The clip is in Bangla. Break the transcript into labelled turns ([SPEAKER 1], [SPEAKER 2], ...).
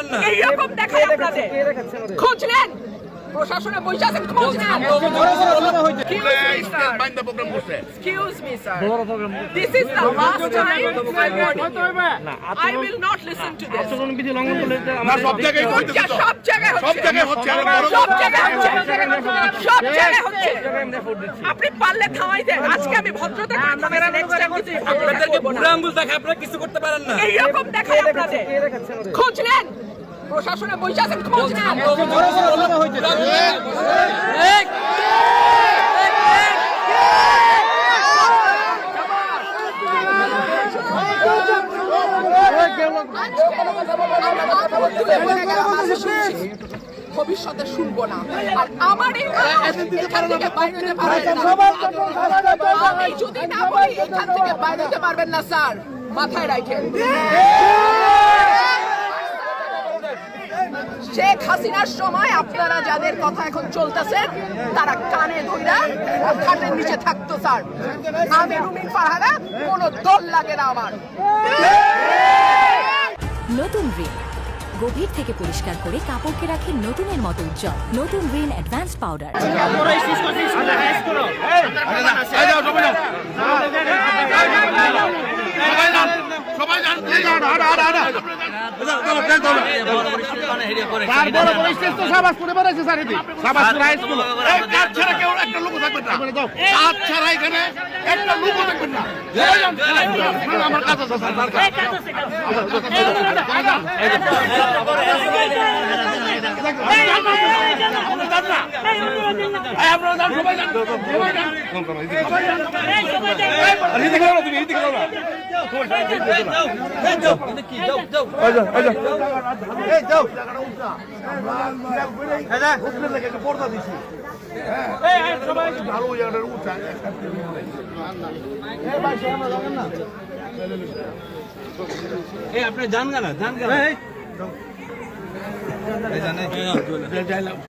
[SPEAKER 1] পারেন না।
[SPEAKER 2] এইরকম দেখায় আপনাদের খোঁজ নেন, প্রশাসনে বসে আছেন, খোঁজ নেন। Excuse me, sir. This is the last time I'm warning you. I will not listen to this. সব জায়গায় হচ্ছে। আপনি পারলে থামাই দেন। আজকে আমি ভদ্রতা করে থামাইছি, নেক্সট টাইম কিছু আপনাদেরকে বুড়ো আঙ্গুল দেখায় আপনারা কিছু করতে পারেন না। এইরকম দেখায় আপনাদের খোঁজ নেন, প্রশাসনে বসে আছেন, খোঁজ নেন। ভবিষ্যতে শুনবো না। আর আমার এখান থেকে বাইরে হতে পারবেন না। আমি যদি না বলি এখান থেকে বাইরে হতে পারবেন না স্যার, মাথায় রাখেন। শেখ হাসিনার সময় আপনারা যাদের কথা এখন চলতেছেন তারা কানে ধইরা খাটের নিচে থাকতো স্যার। আমি রুমিন ফারহানা, কোনো দল লাগে না আমার।
[SPEAKER 3] নতুন রিন গভীর থেকে পরিষ্কার করে কাপড়কে রাখে নতুনের মতো উজ্জ্বল। নতুন রিন অ্যাডভান্স পাউডার।
[SPEAKER 1] আপনি জান না